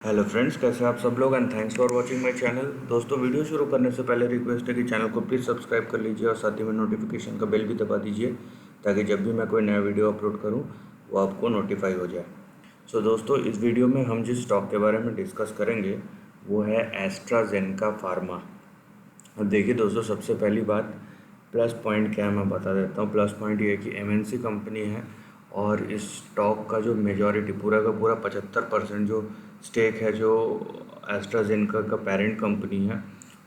Hello friends, कैसे आप सब लोग and thanks for watching my channel. दोस्तों, वीडियो शुरू करने से पहले रिक्वेस्ट है कि चैनल को प्लीज़ सब्सक्राइब कर लीजिए और साथ ही में नोटिफिकेशन का बेल भी दबा दीजिए ताकि जब भी मैं कोई नया वीडियो अपलोड करूं वो आपको नोटिफाई हो जाए। दोस्तों, इस वीडियो में हम जिस स्टॉक के बारे में डिस्कस करेंगे वो है एस्ट्राजेनेका फार्मा। अब देखिए दोस्तों, सबसे पहली बात प्लस पॉइंट क्या है मैं बता देता हूँ। प्लस पॉइंट ये है कि एमएनसी कंपनी है और इस स्टॉक का जो मेजॉरिटी पूरा का पूरा 75% जो स्टेक है जो एस्ट्राजेनेका का पेरेंट कंपनी है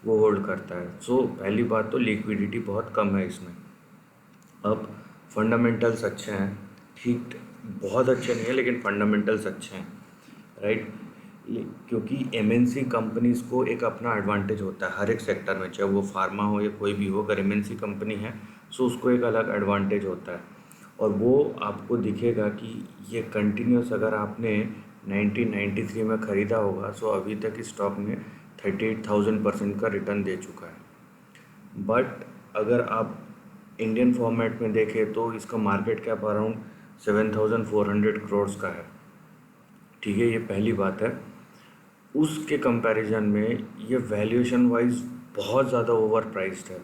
वो होल्ड करता है। पहली बात तो लिक्विडिटी बहुत कम है इसमें। अब फंडामेंटल्स अच्छे हैं, ठीक, बहुत अच्छे नहीं है लेकिन फंडामेंटल्स अच्छे हैं, राइट। क्योंकि एमएनसी कंपनीज़ को एक अपना एडवांटेज होता है हर एक सेक्टर में, चाहे वो फार्मा हो या कोई भी हो। अगर एमएनसी कंपनी है सो उसको एक अलग एडवांटेज होता है और वो आपको दिखेगा कि ये कंटिन्यूस अगर आपने 1993 में ख़रीदा होगा सो अभी तक इस स्टॉक ने 38,000% का रिटर्न दे चुका है। बट अगर आप इंडियन फॉर्मेट में देखें तो इसका मार्केट कैप अराउंड 7,400 करोड़ का है, ठीक है। ये पहली बात है। उसके कंपैरिजन में ये वैल्यूएशन वाइज बहुत ज़्यादा ओवर प्राइस्ड है,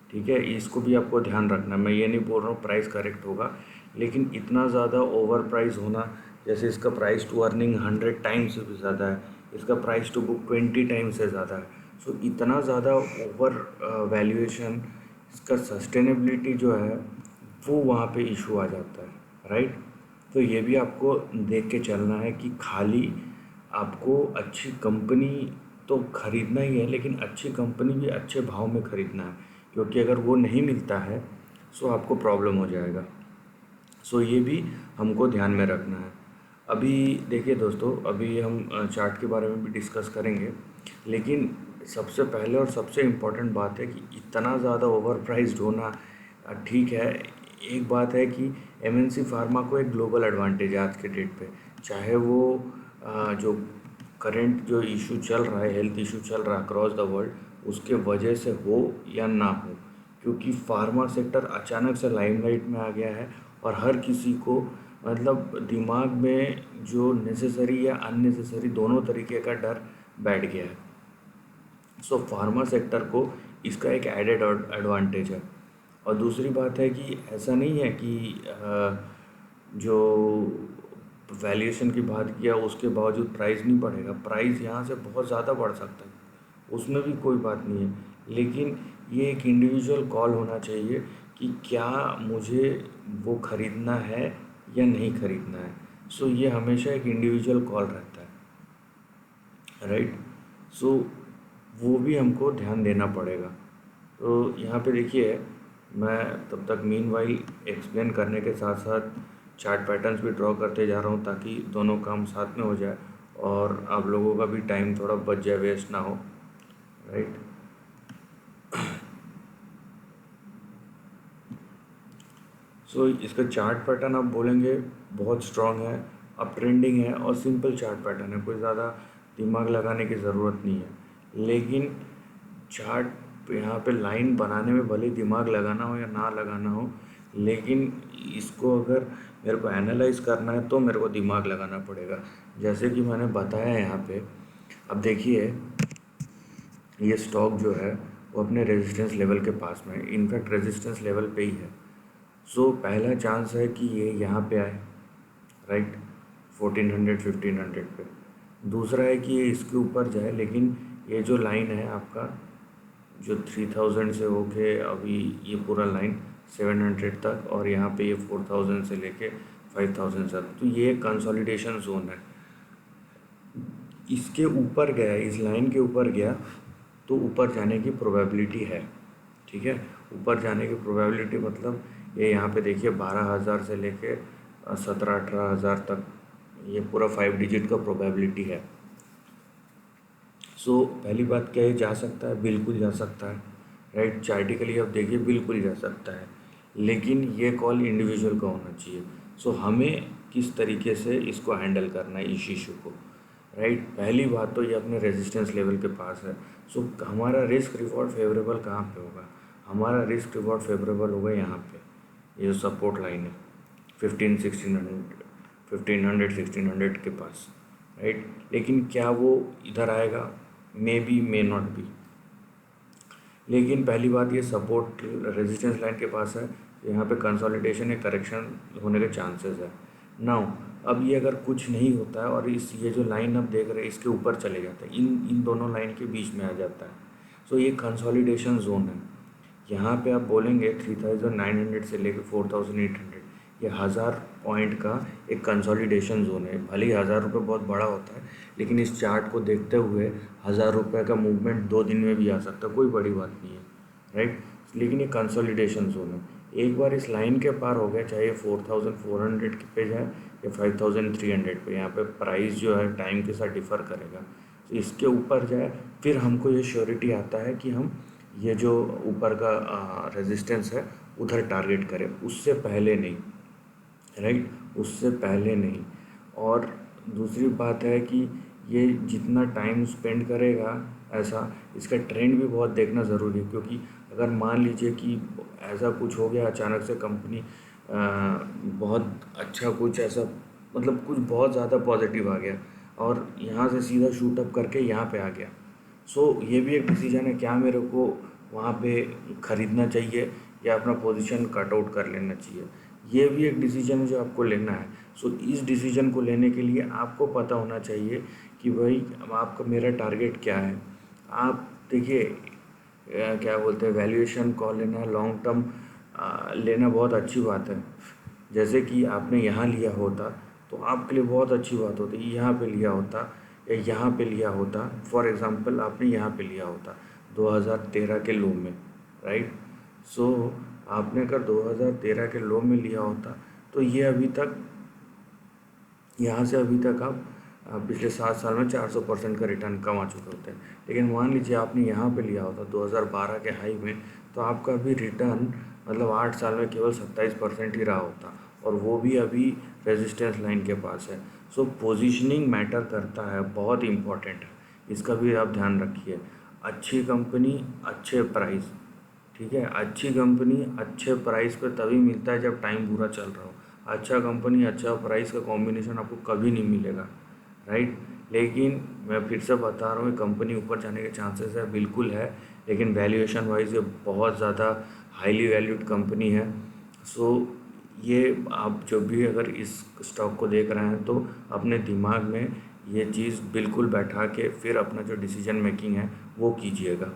ठीक है। इसको भी आपको ध्यान रखना। मैं ये नहीं बोल रहा हूँ प्राइस करेक्ट होगा, लेकिन इतना ज़्यादा ओवर प्राइस होना, जैसे इसका प्राइस टू अर्निंग 100 टाइम्स से भी ज़्यादा है, इसका प्राइस टू बुक 20 टाइम्स से ज़्यादा है। इतना ज़्यादा ओवर वैल्यूएशन, इसका सस्टेनेबिलिटी जो है वो वहाँ पे इशू आ जाता है, राइट। तो ये भी आपको देख के चलना है कि खाली आपको अच्छी कंपनी तो ख़रीदना ही है, लेकिन अच्छी कंपनी भी अच्छे भाव में ख़रीदना है, क्योंकि अगर वो नहीं मिलता है सो आपको प्रॉब्लम हो जाएगा। ये भी हमको ध्यान में रखना है। अभी देखिए दोस्तों, अभी हम चार्ट के बारे में भी डिस्कस करेंगे, लेकिन सबसे पहले और सबसे इम्पोर्टेंट बात है कि इतना ज़्यादा ओवर प्राइस्ड होना ठीक है। एक बात है कि एमएनसी फार्मा को एक ग्लोबल एडवांटेज है आज के डेट पे, चाहे वो जो करंट जो इशू चल रहा है, हेल्थ इशू चल रहा है अक्रॉस द वर्ल्ड, उसके वजह से हो या ना हो, क्योंकि फार्मा सेक्टर अचानक से लाइमलाइट में आ गया है और हर किसी को मतलब दिमाग में जो नेसेसरी या अननेसेसरी दोनों तरीके का डर बैठ गया है। फार्मा सेक्टर को इसका एक एडेड एडवांटेज है। और दूसरी बात है कि ऐसा नहीं है कि जो वैल्यूएशन की बात किया उसके बावजूद प्राइस नहीं बढ़ेगा। प्राइस यहाँ से बहुत ज़्यादा बढ़ सकता है, उसमें भी कोई बात नहीं है, लेकिन ये एक इंडिविजुअल कॉल होना चाहिए कि क्या मुझे वो ख़रीदना है या नहीं ख़रीदना है। ये हमेशा एक इंडिविजुअल कॉल रहता है, राइट। सो वो भी हमको ध्यान देना पड़ेगा। यहाँ पे देखिए, मैं तब तक मीनवाइल एक्सप्लेन करने के साथ साथ चार्ट पैटर्न्स भी ड्रॉ करते जा रहा हूँ ताकि दोनों काम साथ में हो जाए और आप लोगों का भी टाइम थोड़ा बच जाए, वेस्ट ना हो, राइट। इसका चार्ट पैटर्न आप बोलेंगे बहुत स्ट्रांग है, अप ट्रेंडिंग है और सिंपल चार्ट पैटर्न है, कोई ज़्यादा दिमाग लगाने की ज़रूरत नहीं है। लेकिन चार्ट यहाँ पे लाइन बनाने में भले दिमाग लगाना हो या ना लगाना हो, लेकिन इसको अगर मेरे को एनालाइज करना है तो मेरे को दिमाग लगाना पड़ेगा, जैसे कि मैंने बताया यहाँ पे। अब देखिए, ये स्टॉक जो है वो अपने रेजिस्टेंस लेवल के पास में है, इनफैक्ट रेजिस्टेंस लेवल पे ही है। पहला चांस है कि ये यहाँ पे आए, राइट, 1400 1500 पे। दूसरा है कि ये इसके ऊपर जाए, लेकिन ये जो लाइन है आपका जो 3000 से होके अभी ये पूरा लाइन 700 तक और यहाँ पे ये 4000 से लेके 5000 तक, तो ये कंसोलिडेशन जोन है। इसके ऊपर गया, इस लाइन के ऊपर गया तो ऊपर जाने की प्रोबेबिलिटी है, ठीक है। ऊपर जाने की प्रोबेबिलिटी मतलब ये यहाँ पे देखिए 12,000 से लेके 17-18,000 तक ये पूरा 5 डिजिट का प्रोबेबिलिटी है। पहली बात क्या है, जा सकता है, बिल्कुल जा सकता है, राइट। चार्टिकली आप देखिए बिल्कुल जा सकता है, लेकिन ये कॉल इंडिविजुअल का होना चाहिए। हमें किस तरीके से इसको हैंडल करना है इस इशू को, राइट। पहली बात तो ये अपने रेजिस्टेंस लेवल के पास है। हमारा रिस्क रिवॉर्ड फेवरेबल कहाँ पे होगा? हमारा रिस्क रिवॉर्ड फेवरेबल होगा यहाँ पे, ये जो सपोर्ट लाइन है 1500 1600 के पास, राइट। लेकिन क्या वो इधर आएगा? May be, may not be. लेकिन पहली बात, ये सपोर्ट रेजिस्टेंस लाइन के पास है, तो यहाँ पे कंसोलिडेशन या करेक्शन होने के चांसेस है। नाउ अब ये अगर कुछ नहीं होता है और ये जो लाइन आप देख रहे हैं इसके ऊपर चले जाता है, इन दोनों लाइन के बीच में आ जाता है, सो ये कंसोलिडेशन जोन है। यहाँ पे आप बोलेंगे 3900 से लेकर 4800, ये 1000 पॉइंट का एक कंसोलिडेशन जोन है। भले ही 1000 रुपये बहुत बड़ा होता है, लेकिन इस चार्ट को देखते हुए 1000 रुपये का मूवमेंट 2 दिन में भी आ सकता है, कोई बड़ी बात नहीं है, राइट। लेकिन ये कंसोलिडेशन जोन है। एक बार इस लाइन के पार हो गया, चाहे 4400 पे जाए या 5300 पे, यहाँ पे प्राइस जो है टाइम के साथ डिफ़र करेगा, तो इसके ऊपर जाए फिर हमको ये श्योरिटी आता है कि हम ये जो ऊपर का रेजिस्टेंस है उधर टारगेट करें, उससे पहले नहीं, राइट, उससे पहले नहीं। और दूसरी बात है कि ये जितना टाइम स्पेंड करेगा ऐसा, इसका ट्रेंड भी बहुत देखना ज़रूरी है, क्योंकि अगर मान लीजिए कि ऐसा कुछ हो गया अचानक से, कंपनी बहुत अच्छा कुछ ऐसा, मतलब कुछ बहुत ज़्यादा पॉजिटिव आ गया और यहाँ से सीधा शूट अप करके यहाँ पे आ गया, सो ये भी एक डिसीजन है, क्या मेरे को वहाँ पे ख़रीदना चाहिए या अपना पोजीशन कट आउट कर लेना चाहिए। ये भी एक डिसीजन है जो आपको लेना है। सो इस डिसीजन को लेने के लिए आपको पता होना चाहिए कि भाई आपका मेरा टारगेट क्या है। आप देखिए क्या बोलते हैं, वैल्यूएशन कॉल लेना, लॉन्ग टर्म लेना बहुत अच्छी बात है। जैसे कि आपने यहाँ लिया होता तो आपके लिए बहुत अच्छी बात होती, यहाँ पे लिया होता या यहाँ पे लिया होता। फॉर एग्ज़ाम्पल आपने यहाँ पे लिया होता 2013 के लो में, राइट। सो आपने अगर 2013 के लो में लिया होता तो ये अभी तक, यहाँ से अभी तक आप पिछले 7 साल में 400% का रिटर्न कमा चुके होते हैं। लेकिन मान लीजिए आपने यहाँ पे लिया होता 2012 के हाई में, तो आपका अभी रिटर्न मतलब 8 साल में केवल 27% ही रहा होता, और वो भी अभी रेजिस्टेंस लाइन के पास है। सो पोजीशनिंग मैटर करता है, बहुत इम्पॉर्टेंट है, इसका भी आप ध्यान रखिए। अच्छी कंपनी अच्छे प्राइस, ठीक है, अच्छी कंपनी अच्छे प्राइस पे तभी मिलता है जब टाइम बुरा चल रहा हो। अच्छा कंपनी अच्छा प्राइस का कॉम्बिनेशन आपको कभी नहीं मिलेगा, राइट। लेकिन मैं फिर से बता रहा हूँ, कंपनी ऊपर जाने के चांसेस है, बिल्कुल है, लेकिन वैल्यूएशन वाइज ये बहुत ज़्यादा हाईली वैल्यूड कंपनी है। सो ये आप जो भी अगर इस स्टॉक को देख रहे हैं तो अपने दिमाग में ये चीज़ बिल्कुल बैठा के फिर अपना जो डिसीजन मेकिंग है वो कीजिएगा।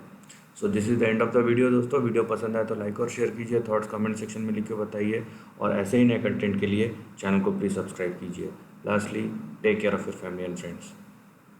So this is the end of the video. दोस्तों वीडियो पसंद आए तो लाइक और शेयर कीजिए, थॉट्स कमेंट सेक्शन में लिख के बताइए, और ऐसे ही नए कंटेंट के लिए चैनल को प्लीज़ सब्सक्राइब कीजिए। Lastly, take care of your family and friends.